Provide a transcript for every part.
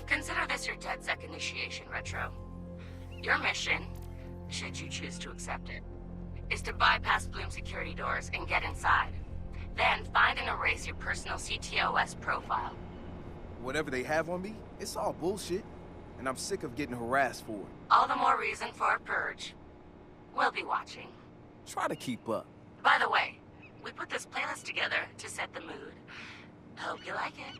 Consider this your DedSec initiation, Retro. Your mission, should you choose to accept it, is to bypass Bloom's security doors and get inside. Then find and erase your personal CTOS profile. Whatever they have on me, it's all bullshit. And I'm sick of getting harassed for it. All the more reason for a purge. We'll be watching. Try to keep up. By the way, we put this playlist together to set the mood. Hope you like it.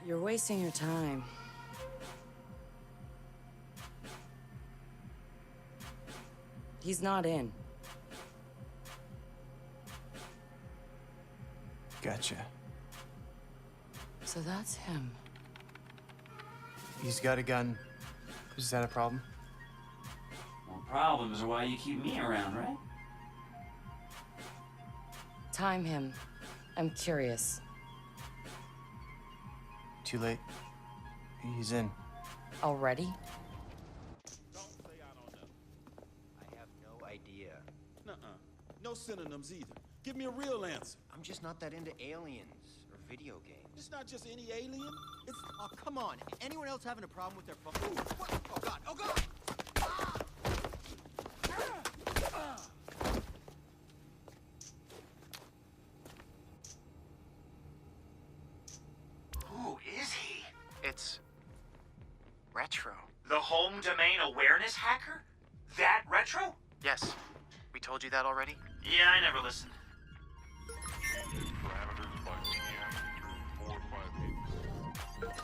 You're wasting your time. He's not in. Gotcha. So that's him. He's got a gun. Is that a problem? Well, problems are why you keep me around, right? Time him. I'm curious. Too late. He's in. Already? Don't say I don't know. I have no idea. Nuh-uh. No synonyms either. Give me a real answer. I'm just not that into aliens or video games. It's not just any alien. It's... Oh, come on. Anyone else having a problem with their phone? Ooh, what? Oh, God. Oh, God! Who is he? It's... Retro. The home domain awareness hacker? That Retro? Yes. We told you that already? Yeah, I never listened. Parameters by PM through 458.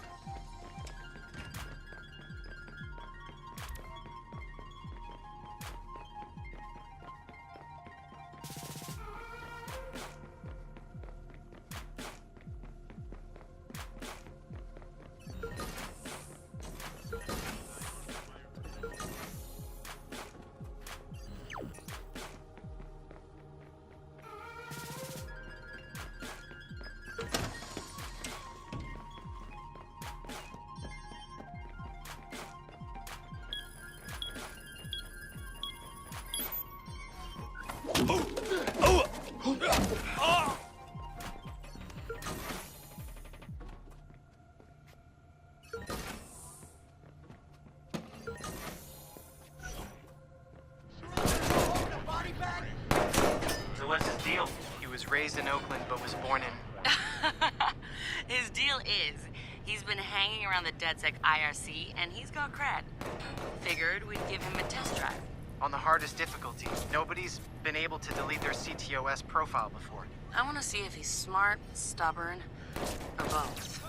So what's his deal? He was raised in Oakland, but was born in... His deal is, he's been hanging around the DedSec IRC, and he's got cred. Figured we'd give him a test drive. On the hardest difficulty. Nobody's been able to delete their CTOS profile before. I want to see if he's smart, stubborn, or both.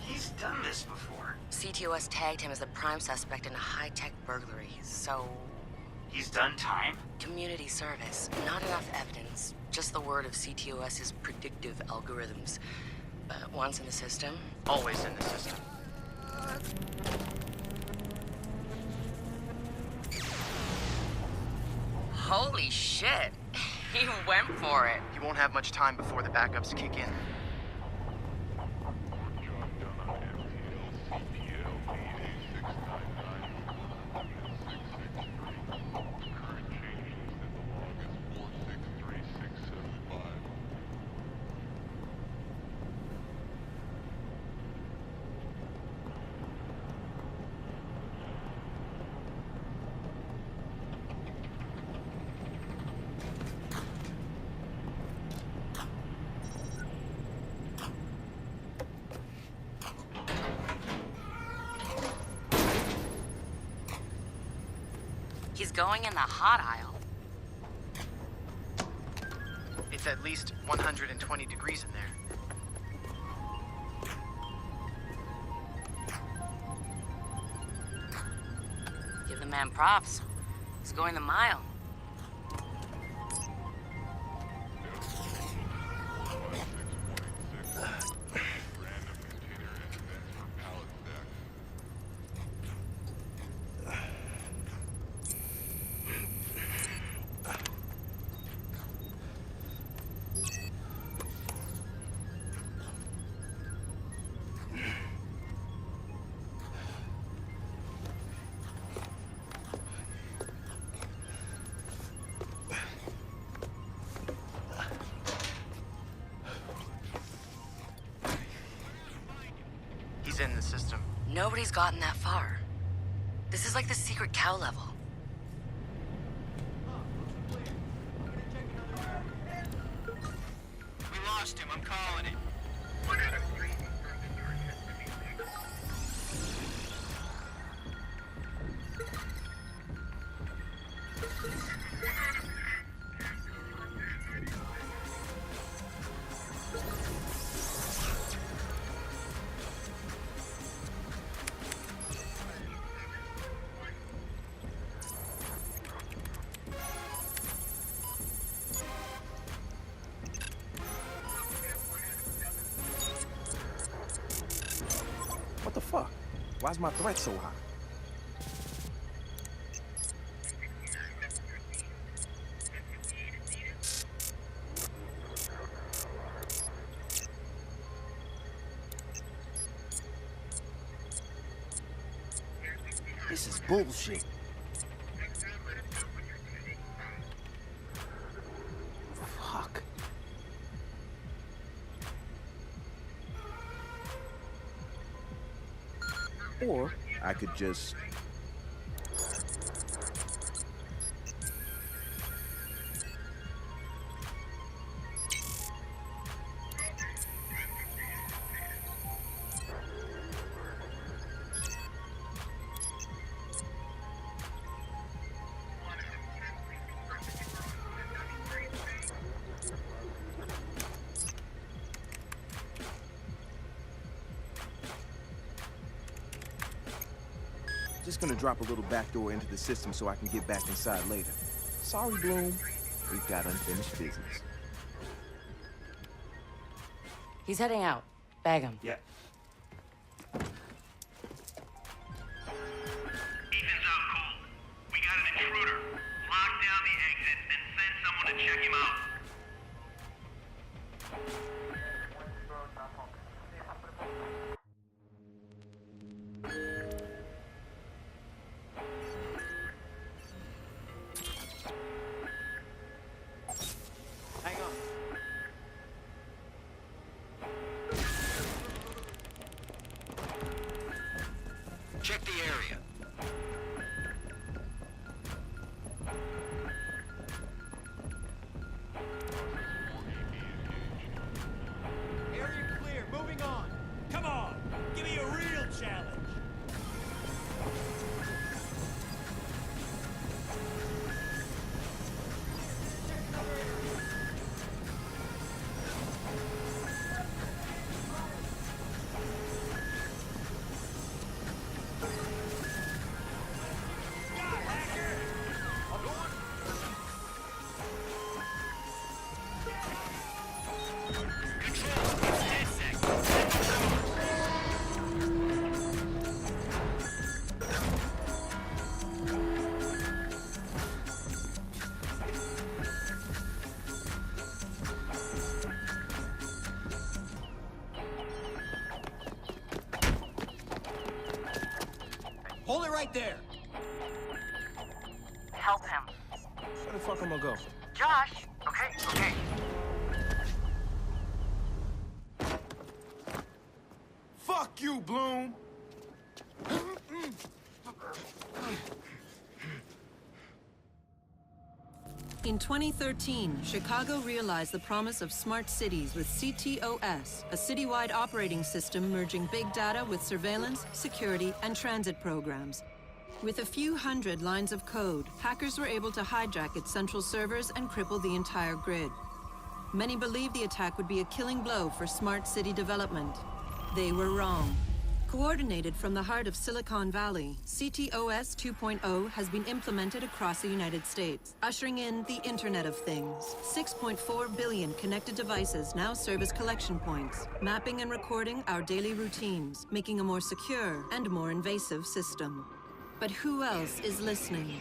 He's done this before. CTOS tagged him as the prime suspect in a high-tech burglary, so... He's done time? Community service. Not enough evidence. Just the word of CTOS's predictive algorithms. But once in the system... Always in the system. Holy shit! He went for it. You won't have much time before the backups kick in. Job done on MTL CPL 88699. Current changes in the log is 463675. He's going in the hot aisle. It's at least 120 degrees in there. Give the man props. He's going the mile. Random container index for pallet stacks. He's in the system. Nobody's gotten that far. This is like the secret cow level. We lost him. I'm calling it. What the fuck? Why's my threat so high? This is bullshit. Fuck. Or I could just... Just gonna drop a little backdoor into the system so I can get back inside later. Sorry, Bloom. We've got unfinished business. He's heading out. Bag him. Yeah. Ethan's out cold. We got an intruder. Lock down the exit, then send someone to check him out. Hang on. Check the area. Control, it's DedSec. Send the codes. Hold it right there. Help him. Where the fuck am I go? Josh! Okay. Fuck you, Bloom! In 2013, Chicago realized the promise of smart cities with CTOS, a citywide operating system merging big data with surveillance, security, and transit programs. With a few hundred lines of code, hackers were able to hijack its central servers and cripple the entire grid. Many believed the attack would be a killing blow for smart city development. They were wrong. Coordinated from the heart of Silicon Valley, CTOS 2.0 has been implemented across the United States, ushering in the Internet of Things. 6.4 billion connected devices now serve as collection points, mapping and recording our daily routines, making a more secure and more invasive system. But who else is listening?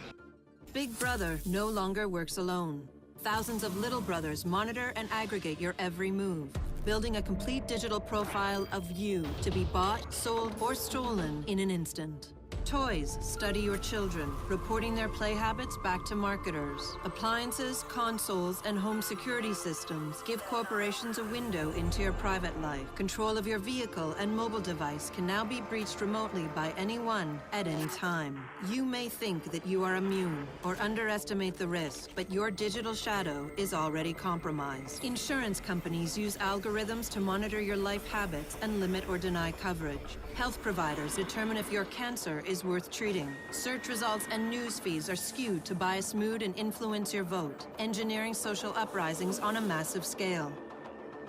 Big Brother no longer works alone. Thousands of little brothers monitor and aggregate your every move, building a complete digital profile of you to be bought, sold, or stolen in an instant. Toys study your children, reporting their play habits back to marketers. Appliances, consoles, and home security systems give corporations a window into your private life. Control of your vehicle and mobile device can now be breached remotely by anyone at any time. You may think that you are immune or underestimate the risk, but your digital shadow is already compromised. Insurance companies use algorithms to monitor your life habits and limit or deny coverage. Health providers determine if your cancer is worth treating. Search results and news feeds are skewed to bias mood and influence your vote, engineering social uprisings on a massive scale.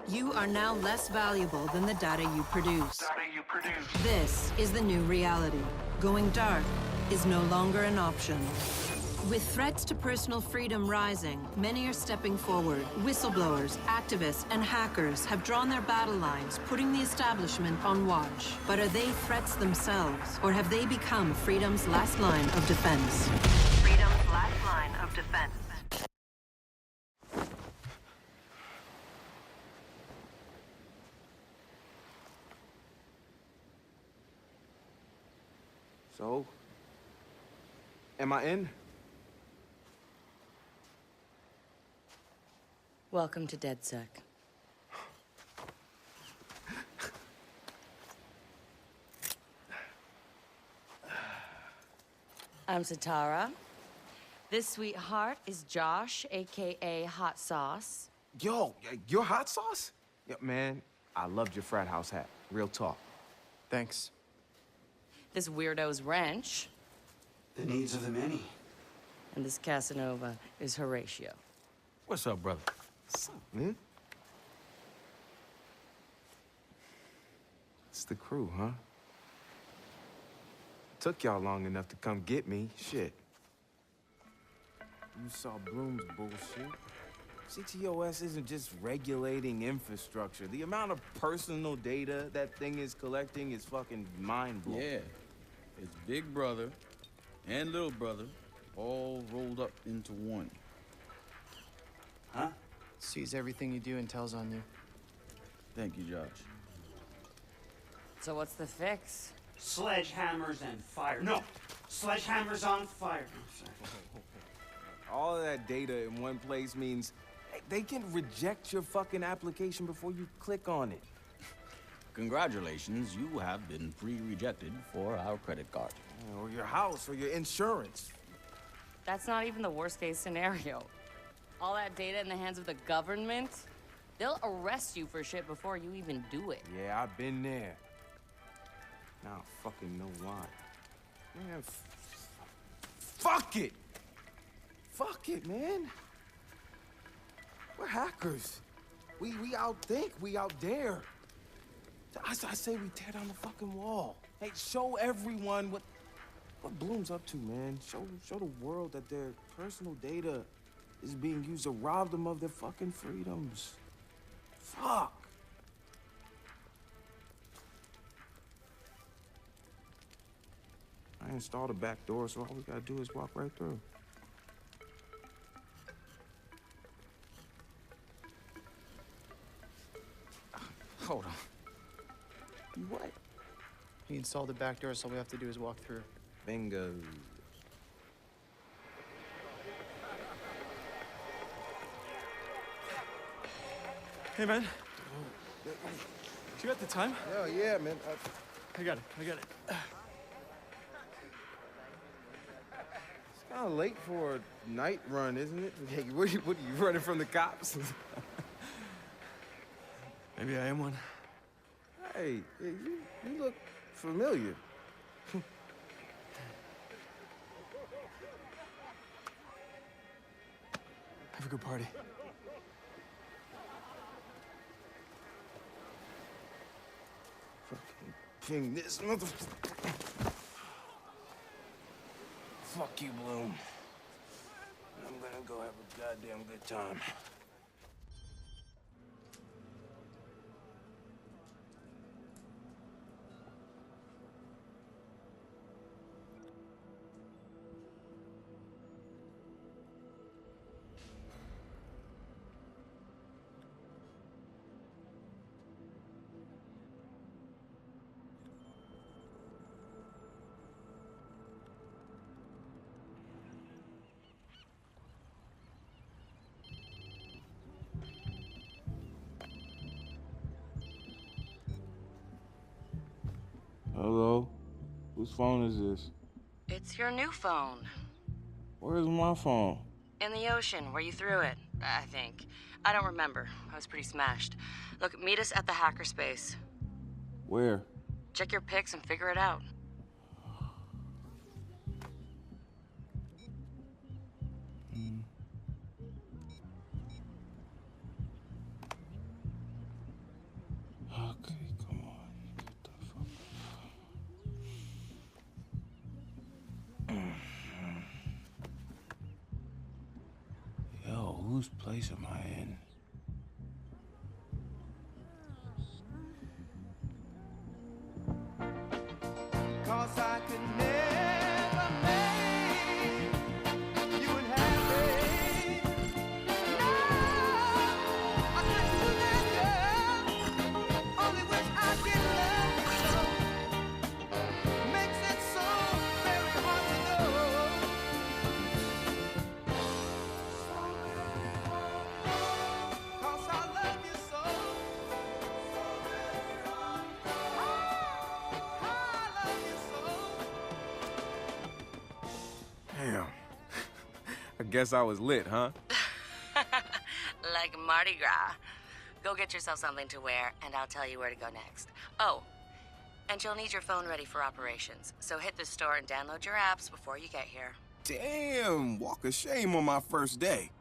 You are now less valuable than the data you produce. This is the new reality. Going dark is no longer an option. With threats to personal freedom rising, many are stepping forward. Whistleblowers, activists, and hackers have drawn their battle lines, putting the establishment on watch. But are they threats themselves, or have they become freedom's last line of defense? Freedom's last line of defense. So, am I in? Welcome to DedSec. I'm Satara. This sweetheart is Josh, aka Hot Sauce. Yo, your hot sauce? Yeah, man, I loved your frat house hat. Real talk. Thanks. This weirdo's Wrench. The needs of the many. And this Casanova is Horatio. What's up, brother? What's up, man? It's the crew, huh? Took y'all long enough to come get me. Shit. You saw Bloom's bullshit. CTOS isn't just regulating infrastructure. The amount of personal data that thing is collecting is fucking mind-blowing. Yeah. It's Big Brother and Little Brother all rolled up into one. Huh? Sees everything you do and tells on you. Thank you, Josh. So what's the fix? Sledgehammers and fire. No! Sledgehammers on fire. I'm sorry. All of that data in one place means they can reject your fucking application before you click on it. Congratulations, you have been pre-rejected for our credit card. Or your house, or your insurance. That's not even the worst case scenario. All that data in the hands of the government, they'll arrest you for shit before you even do it. Yeah, I've been there. Now I fucking know why. Man, fuck it! Fuck it, man. We're hackers. We outthink, we out dare. I say we tear down the fucking wall. Hey, show everyone what Bloom's up to, man. Show the world that their personal data is being used to rob them of their fucking freedoms. Fuck. I installed a back door, so all we gotta do is walk right through. Hold on. You what? He installed the back door, so all we have to do is walk through. Bingo. Hey, man. Do you got the time? Hell yeah, man. I got it. It's kind of late for a night run, isn't it? Hey, what are you running from the cops? Maybe I am one. Hey, you look familiar. Have a good party. Fucking king this motherfucker. Fuck you, Bloom. I'm gonna go have a goddamn good time. Hello? Whose phone is this? It's your new phone. Where's my phone? In the ocean, where you threw it, I think. I don't remember. I was pretty smashed. Look, meet us at the hackerspace. Where? Check your pics and figure it out. Okay, come on. Get the fuck. Yo, whose place am I in? Cause I could never make you unhappy. No, I couldn't do that, girl. Only wish I could love you so. Makes it so very hard to know. Cause I love you so. Damn. I guess I was lit, huh? Like Mardi Gras. Go get yourself something to wear, and I'll tell you where to go next. Oh, and you'll need your phone ready for operations. So hit the store and download your apps before you get here. Damn, walk of shame on my first day.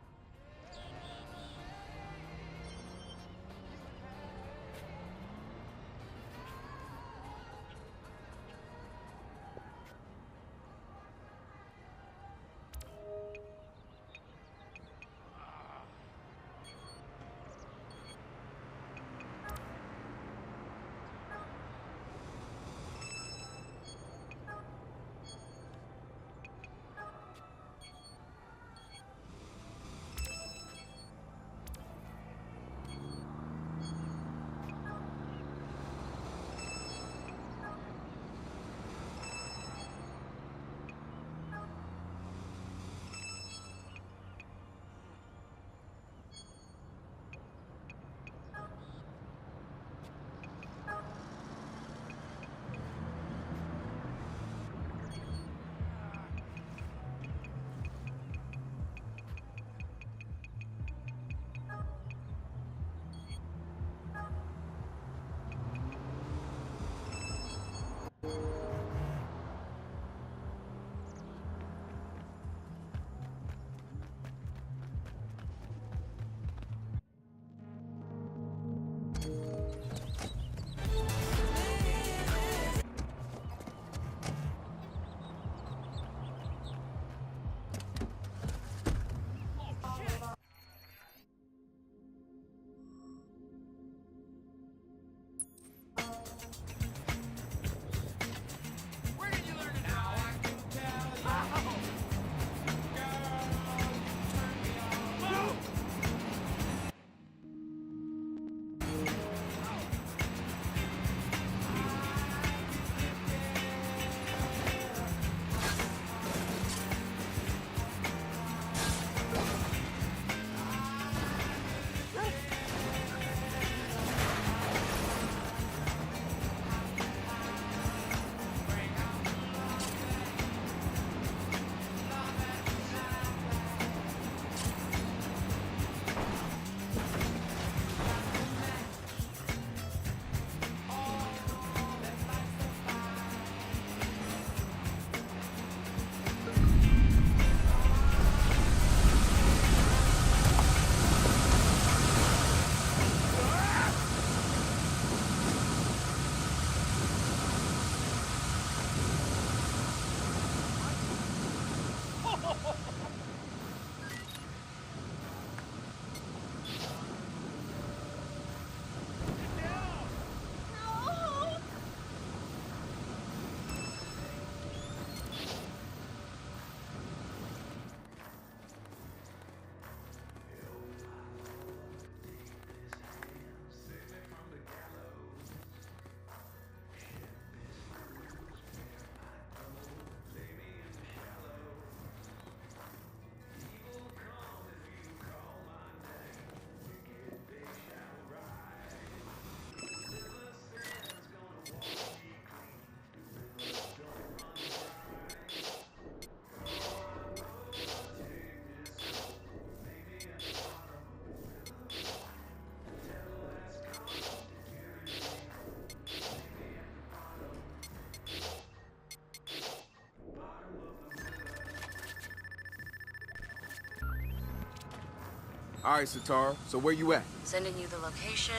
All right, Satara, so where you at? Sending you the location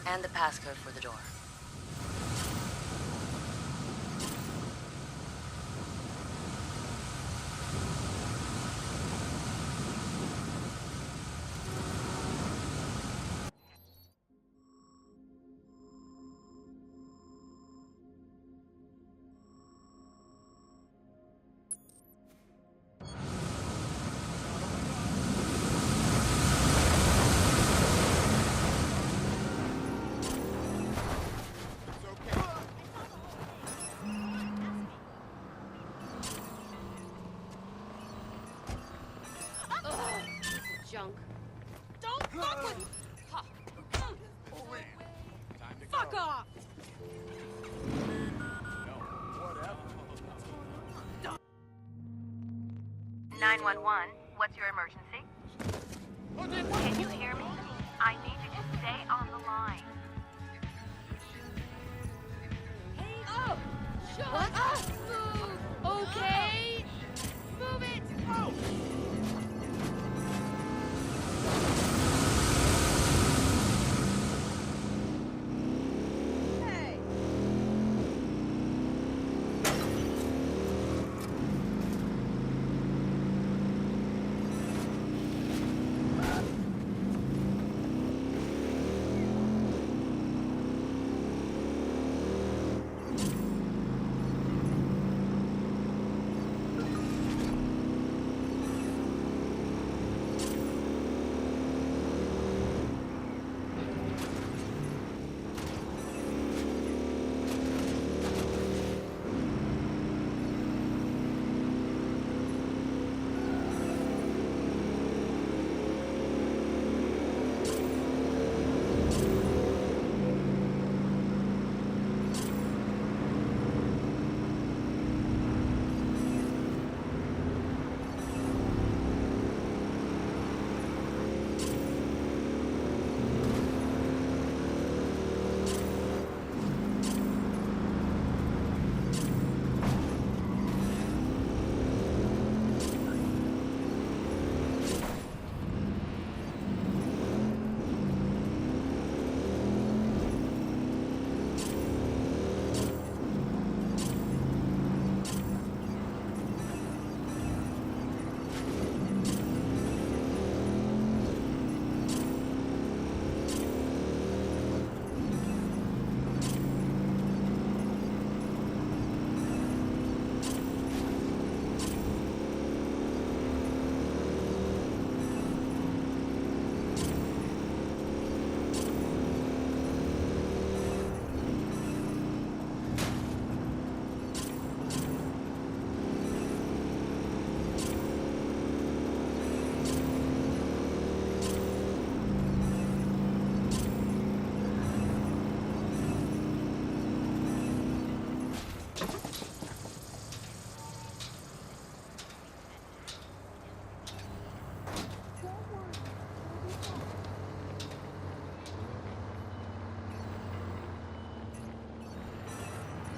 and the passcode for the door. Junk. Don't fuck with me! Fuck off! 911, what's your emergency? Can you hear me? I need you to stay on the line. Hey, oh! Shut up! Move! Okay? Move it!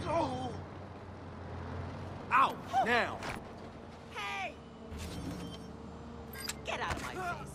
Oh! Out now! Hey! Get out of my face!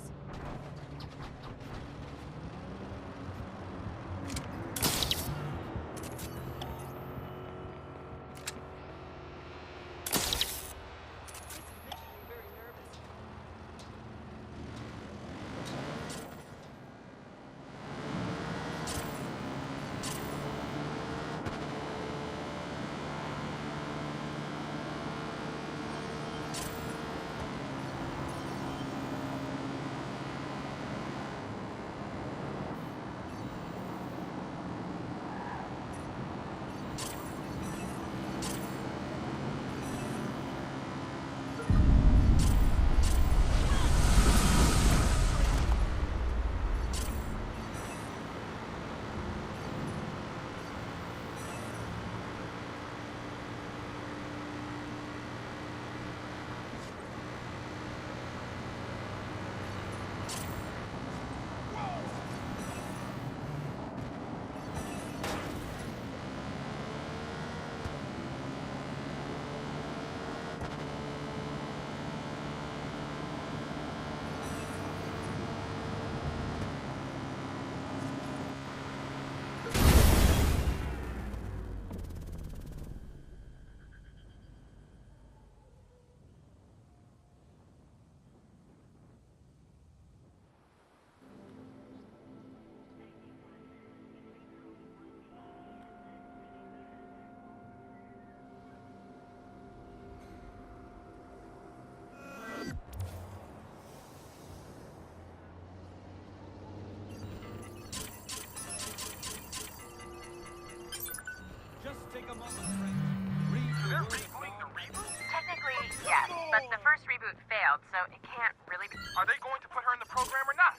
program or not?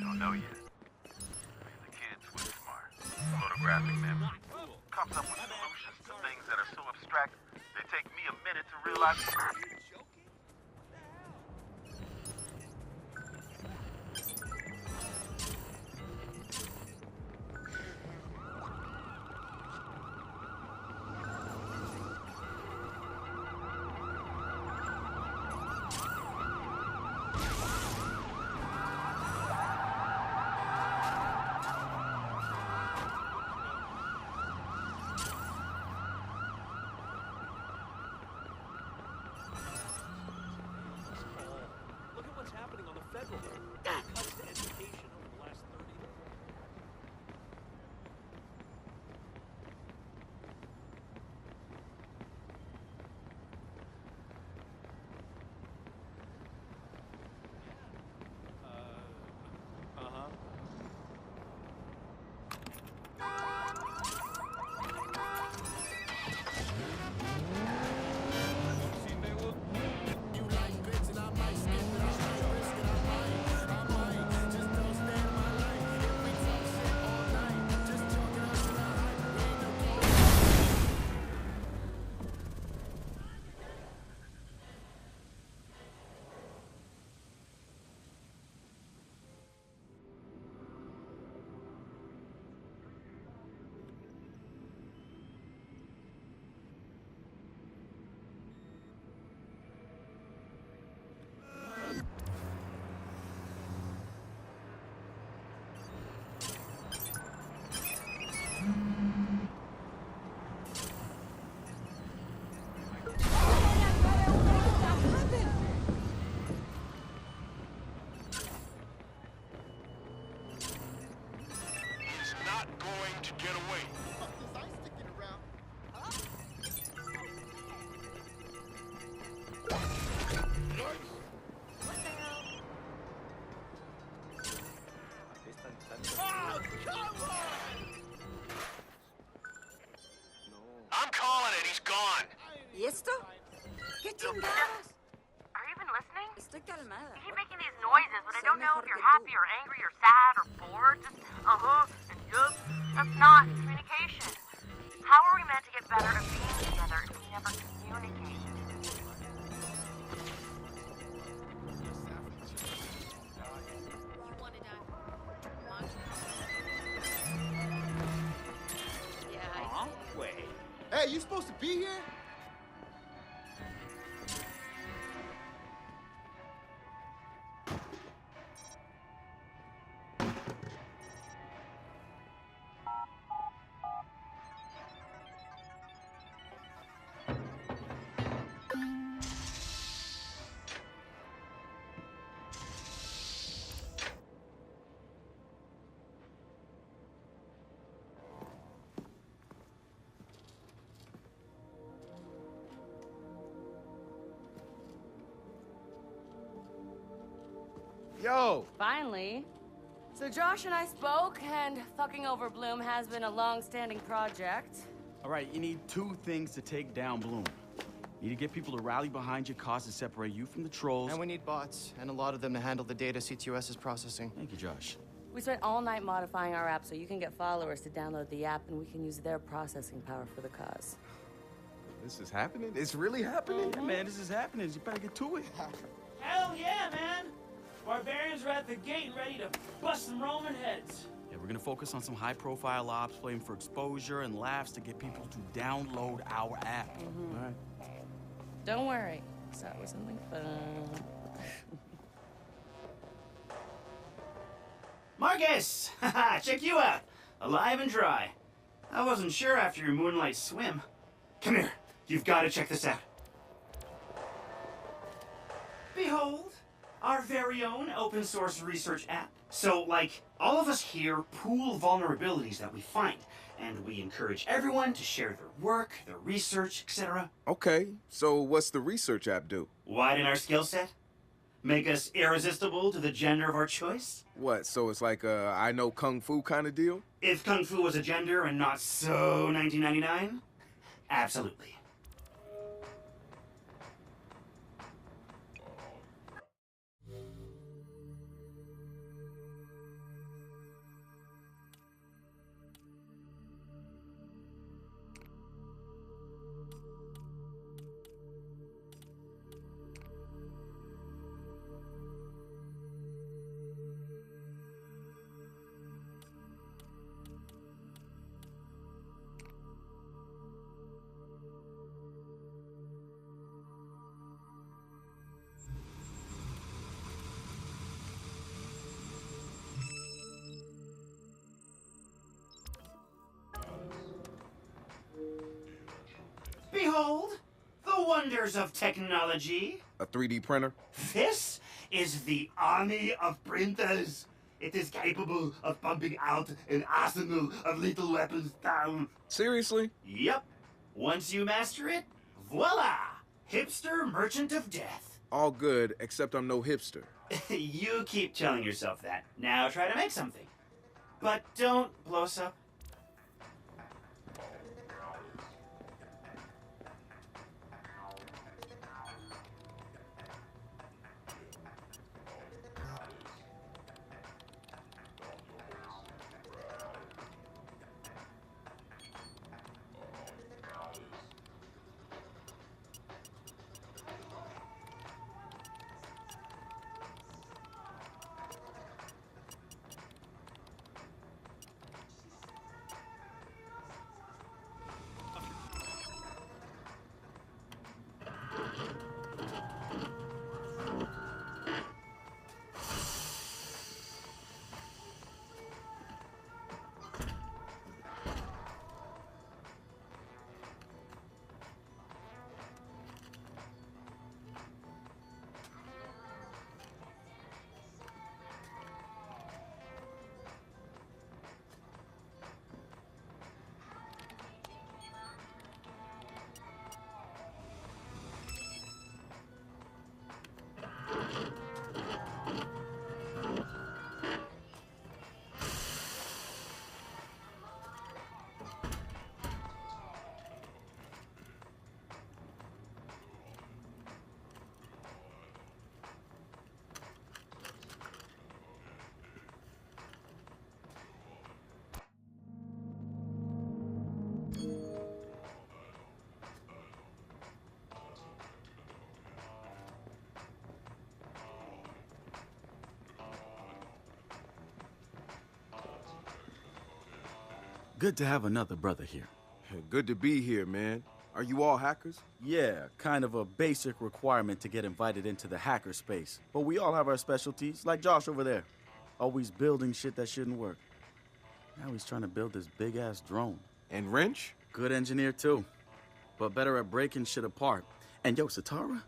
Don't know yet. The kids were smart. Photographic memory. Comes up with solutions to things that are so abstract, they take me a minute to realize. Look at what's happening on the federal level. Cuts to education over the last 30 days. Uh-huh. He's not going to get away. I'm calling it. He's gone. ¿Y esto? ¿Qué chingados? Are you even listening? Estoy calmada. You keep making these noises, but I don't know if you're happy or angry or sad or bored. Just and yup. That's not communication. How are we meant to get better at being together if we never communicate? Wait. Hey, you supposed to be here? Yo! Finally. So Josh and I spoke, and fucking over Bloom has been a long-standing project. All right, you need two things to take down Bloom. You need to get people to rally behind your cause to separate you from the trolls. And we need bots, and a lot of them to handle the data CTOS is processing. Thank you, Josh. We spent all night modifying our app so you can get followers to download the app, and we can use their processing power for the cause. This is happening? It's really happening? Yeah, man, this is happening. You better get to it. Hell yeah, man! Barbarians are at the gate ready to bust some Roman heads. Yeah, we're gonna focus on some high-profile ops, playing for exposure and laughs to get people to download our app. All right. Don't worry. Start with something fun. Marcus! Haha, check you out. Alive and dry. I wasn't sure after your moonlight swim. Come here. You've got to check this out. Behold, our very own open source research app. So, like, all of us here pool vulnerabilities that we find, and we encourage everyone to share their work, their research, etc. Okay, so what's the research app do? Widen our skill set? Make us irresistible to the gender of our choice? What, so it's like a I know Kung Fu kind of deal? If Kung Fu was a gender and not so 1999? Absolutely. Behold, the wonders of technology. A 3D printer? This is the army of printers. It is capable of pumping out an arsenal of lethal weapons down. Seriously? Yep. Once you master it, voila! Hipster merchant of death. All good, except I'm no hipster. You keep telling yourself that. Now try to make something. But don't blow us up. Good to have another brother here. Good to be here, man. Are you all hackers? Yeah, kind of a basic requirement to get invited into the hacker space. But we all have our specialties, like Josh over there. Always building shit that shouldn't work. Now he's trying to build this big-ass drone. And Wrench? Good engineer, too. But better at breaking shit apart. And yo, Satara?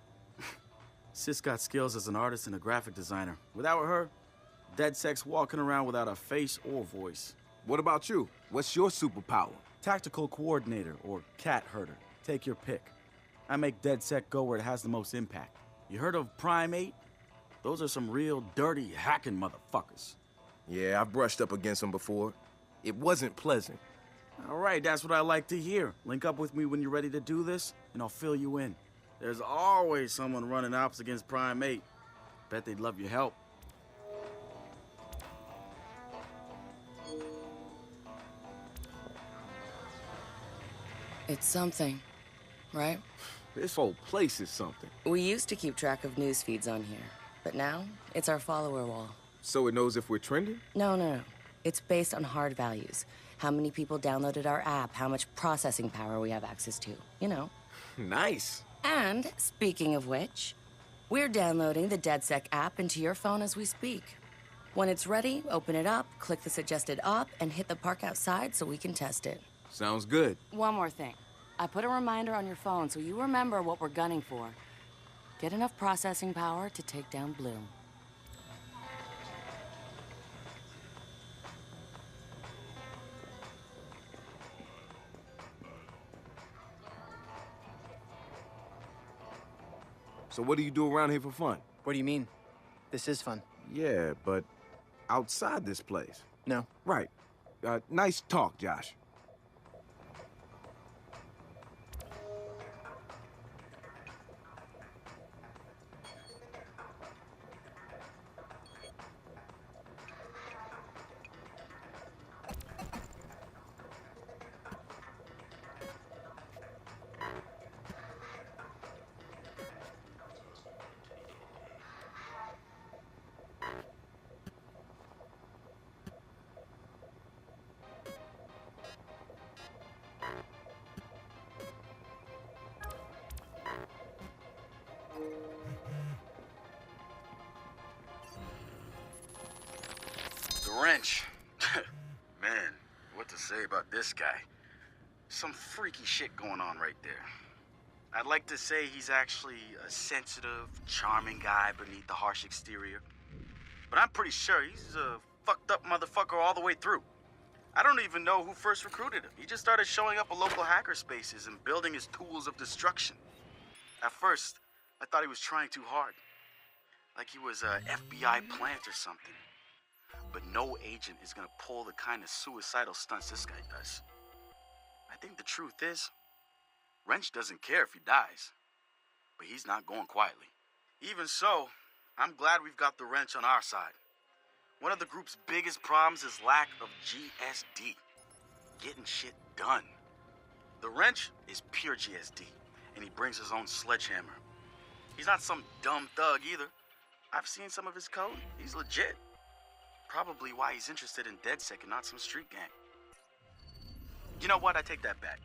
Sis got skills as an artist and a graphic designer. Without her, DeadSec's walking around without a face or voice. What about you? What's your superpower? Tactical coordinator or cat herder. Take your pick. I make DeadSec go where it has the most impact. You heard of Prime 8? Those are some real dirty hacking motherfuckers. Yeah, I've brushed up against them before. It wasn't pleasant. All right, that's what I like to hear. Link up with me when you're ready to do this, and I'll fill you in. There's always someone running ops against Prime 8. Bet they'd love your help. It's something, right? This whole place is something. We used to keep track of news feeds on here, but now it's our follower wall. So it knows if we're trending? No. It's based on hard values. How many people downloaded our app, how much processing power we have access to, you know. Nice. And, speaking of which, we're downloading the DeadSec app into your phone as we speak. When it's ready, open it up, click the suggested op, and hit the park outside so we can test it. Sounds good. One more thing. I put a reminder on your phone so you remember what we're gunning for. Get enough processing power to take down Bloom. So what do you do around here for fun? What do you mean? This is fun. Yeah, but outside this place. No. Right. Nice talk, Josh. The wrench. Man, what to say about this guy? Some freaky shit going on right there. I'd like to say he's actually a sensitive, charming guy beneath the harsh exterior. But I'm pretty sure he's a fucked up motherfucker all the way through. I don't even know who first recruited him. He just started showing up at local hacker spaces and building his tools of destruction. At first, I thought he was trying too hard. Like he was a FBI plant or something. But no agent is gonna pull the kind of suicidal stunts this guy does. I think the truth is, Wrench doesn't care if he dies. But he's not going quietly. Even so, I'm glad we've got the Wrench on our side. One of the group's biggest problems is lack of GSD. Getting shit done. The Wrench is pure GSD, and he brings his own sledgehammer. He's not some dumb thug either. I've seen some of his code. He's legit. Probably why he's interested in DedSec and not some street gang. You know what? I take that back.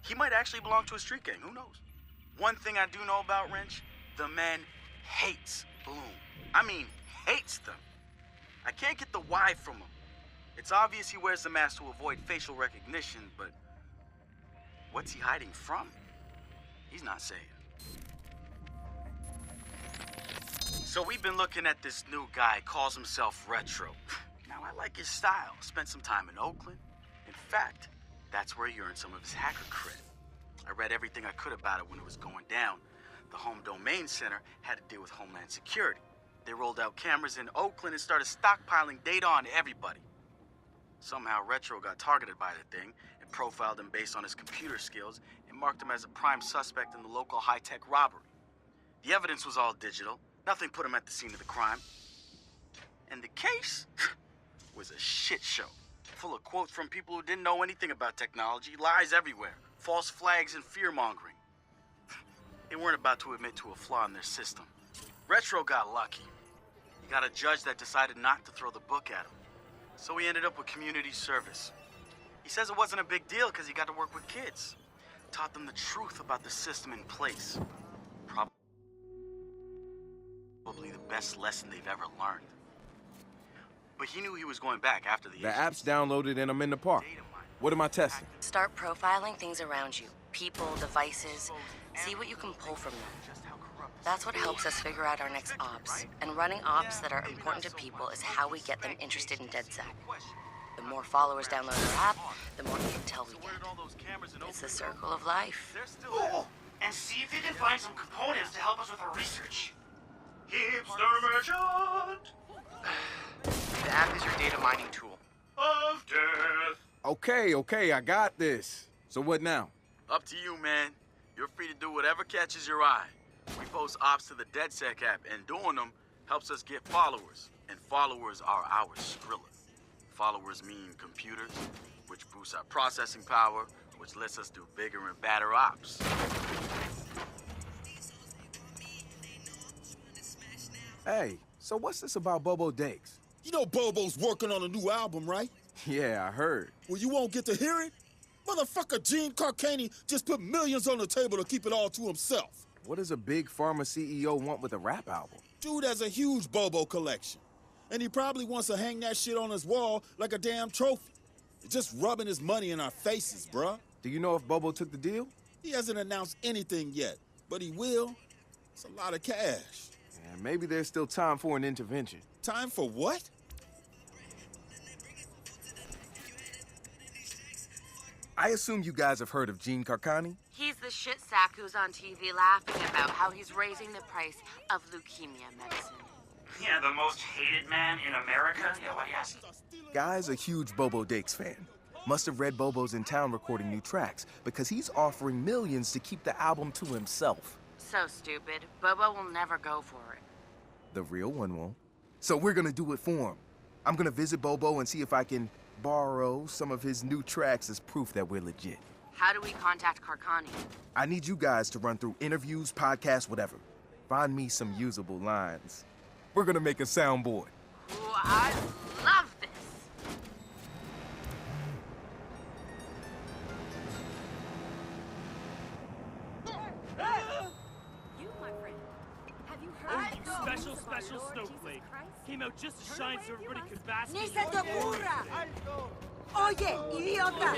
He might actually belong to a street gang. Who knows? One thing I do know about Wrench, the man hates Bloom. I mean, hates them. I can't get the why from him. It's obvious he wears the mask to avoid facial recognition, but what's he hiding from? He's not saying. So we've been looking at this new guy, calls himself Retro. Now, I like his style. Spent some time in Oakland. In fact, that's where he earned some of his hacker cred. I read everything I could about it when it was going down. The Home Domain Center had to deal with Homeland Security. They rolled out cameras in Oakland and started stockpiling data on everybody. Somehow Retro got targeted by the thing and profiled him based on his computer skills and marked him as a prime suspect in the local high-tech robbery. The evidence was all digital. Nothing put him at the scene of the crime. And the case was a shit show, full of quotes from people who didn't know anything about technology, lies everywhere, false flags and fear-mongering. They weren't about to admit to a flaw in their system. Retro got lucky. He got a judge that decided not to throw the book at him. So he ended up with community service. He says it wasn't a big deal because he got to work with kids. Taught them the truth about the system in place. Probably the best lesson they've ever learned. But he knew he was going back after the app's downloaded and I'm in the park. What am I testing? Start profiling things around you. People, devices. See what you can pull from them. That's what helps us figure out our next ops. And running ops that are important to people is how we get them interested in DedSec. The more followers download our app, the more intel we get. It's the circle of life. Oh, and see if you can find some components to help us with our research. Hipster merchant! The app is your data mining tool. Of death. Okay, I got this. So what now? Up to you, man. You're free to do whatever catches your eye. We post ops to the DedSec app, and doing them helps us get followers. And followers are our Skrilla. Followers mean computers, which boosts our processing power, which lets us do bigger and badder ops. Hey, so what's this about Bobo Dakes? You know Bobo's working on a new album, right? Yeah, I heard. Well, you won't get to hear it? Motherfucker Gene Carcani just put millions on the table to keep it all to himself. What does a big pharma CEO want with a rap album? Dude has a huge Bobo collection. And he probably wants to hang that shit on his wall like a damn trophy. Just rubbing his money in our faces, bruh. Do you know if Bobo took the deal? He hasn't announced anything yet, but he will. It's a lot of cash. And maybe there's still time for an intervention. Time for what? I assume you guys have heard of Gene Carcani? He's the shit sack who's on TV laughing about how he's raising the price of leukemia medicine. Yeah, the most hated man in America? Yeah, what yes? Guy's a huge Bobo Dakes fan. Must have read Bobo's in town recording new tracks because he's offering millions to keep the album to himself. So stupid. Bobo will never go for it. The real one won't. So we're gonna do it for him. I'm gonna visit Bobo and see if I can borrow some of his new tracks as proof that we're legit. How do we contact Carcani? I need you guys to run through interviews, podcasts, whatever. Find me some usable lines. We're gonna make a soundboard. Ooh, I love this. You, my friend. Have you heard? Special snowflake. Came out just to shine so everybody could bask ¡Ni in se te ocurra! Oye, idiota.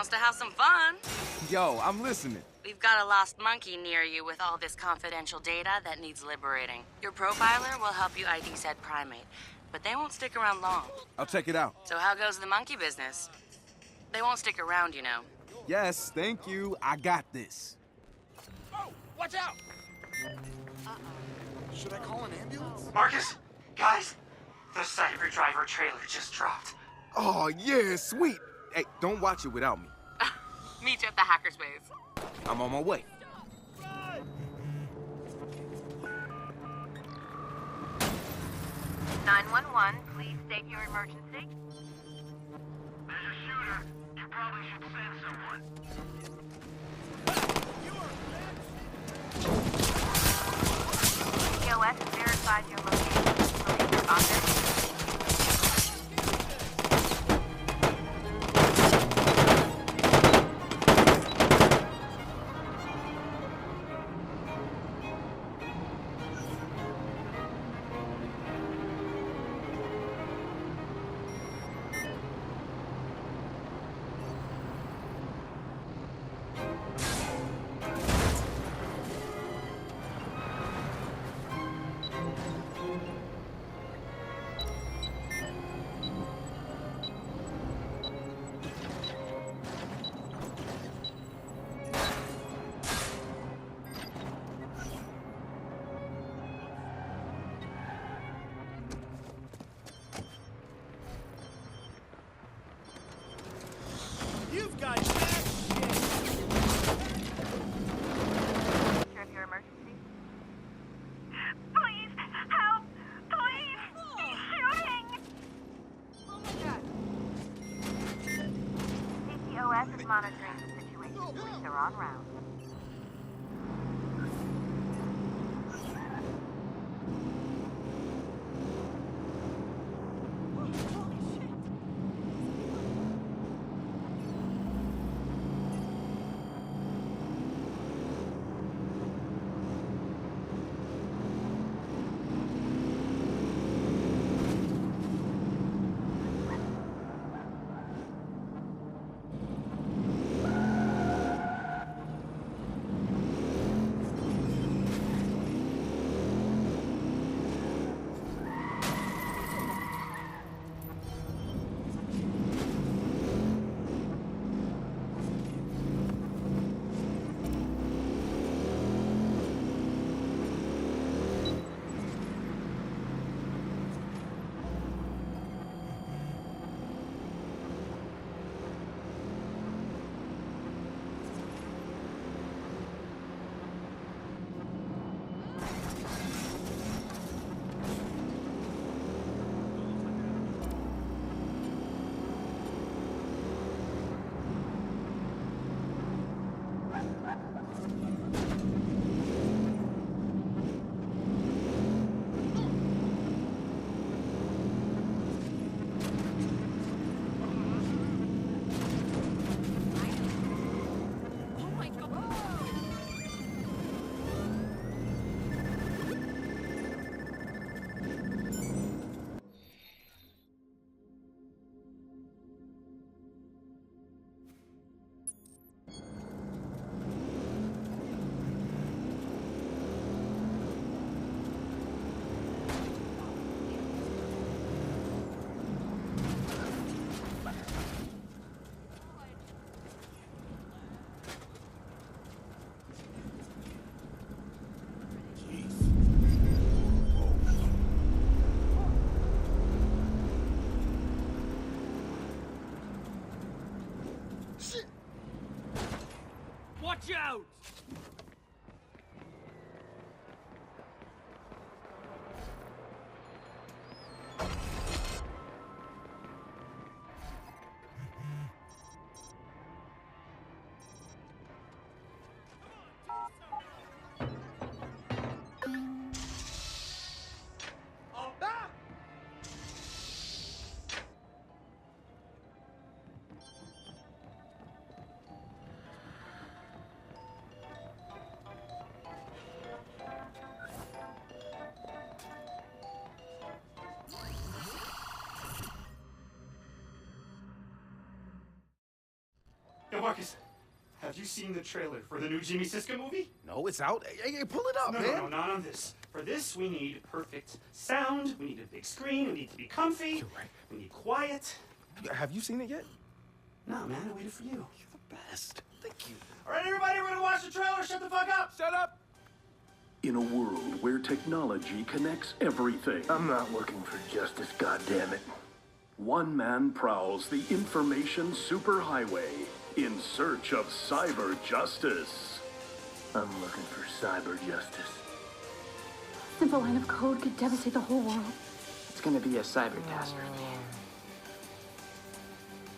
wants to have some fun. Yo, I'm listening. We've got a lost monkey near you with all this confidential data that needs liberating. Your profiler will help you ID said primate, but they won't stick around long. I'll check it out. So how goes the monkey business? They won't stick around, you know. Yes, thank you. I got this. Oh, watch out! Should I call an ambulance? Marcus, guys, the Cyber Driver trailer just dropped. Oh, yeah, sweet. Hey, don't watch it without me. Meet you at the hackerspace. I'm on my way. 911, please state your emergency. There's a shooter. You probably should send someone. TOS has verified your location. Police responders. You've got that shit! Sure of your emergency? Please, help! Please! He's shooting! Oh my god. CTOS is monitoring the situation. Police are on route. Marcus, have you seen the trailer for the new Jimmy Siska movie? No, it's out. Hey, pull it up, No, man. no, not on this. For this, we need perfect sound. We need a big screen. We need to be comfy. You're right. We need quiet. Have you seen it yet? No, man, I waited for you. You're the best. Thank you. All right, everybody, we're gonna watch the trailer. Shut the fuck up. Shut up. In a world where technology connects everything. I'm not looking for justice, goddammit. One man prowls the information superhighway in search of cyber justice. I'm looking for cyber justice. A simple line of code could devastate the whole world. It's gonna be a cyber catastrophe.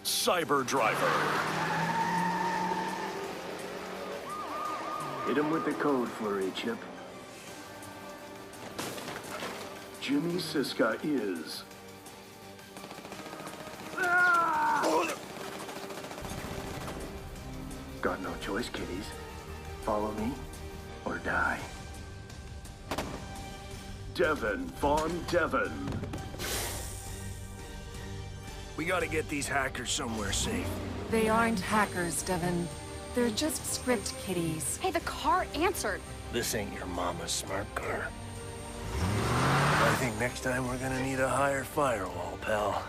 Cyber Driver. Hit him with the code flurry, Chip. Jimmy Siska is... Got no choice, kiddies. Follow me, or die. Devin Von Devin. We gotta get these hackers somewhere safe. They aren't hackers, Devin. They're just script kiddies. Hey, the car answered. This ain't your mama's smart car. I think next time we're gonna need a higher firewall, pal.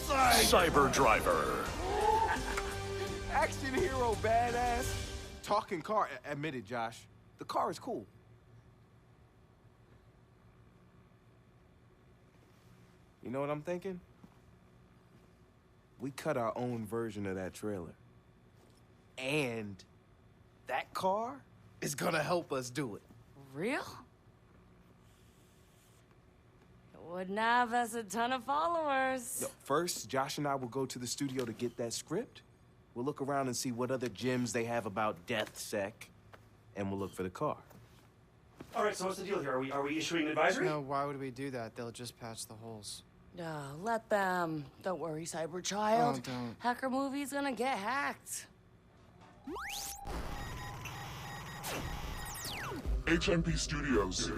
Cyber Driver. Action hero, badass. Talking car. Admit it, Josh. The car is cool. You know what I'm thinking? We cut our own version of that trailer. And that car is gonna help us do it. Real? It wouldn't have us a ton of followers. Yo, first, Josh and I will go to the studio to get that script. We'll look around and see what other gems they have about DeathSec, and we'll look for the car. All right, so what's the deal here? Are we issuing an advisory? No, why would we do that? They'll just patch the holes. Let them. Don't worry, cyber child. Oh, don't. Hacker movie's gonna get hacked. HMP Studios.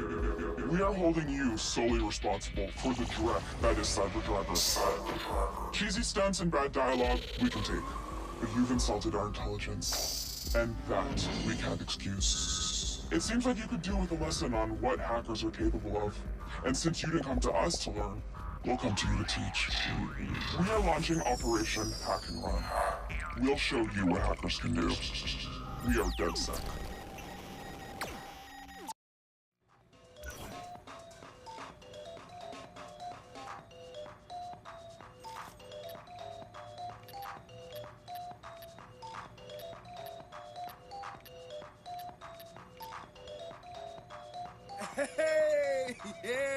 We are holding you solely responsible for the dreck that is Cyber Driver. Cheesy stunts and bad dialogue, we can take. But you've insulted our intelligence, and that we can't excuse. It seems like you could do with a lesson on what hackers are capable of. And since you didn't come to us to learn, we'll come to you to teach. We are launching Operation Hack and Run. We'll show you what hackers can do. We are DeadSec. Hey, yeah.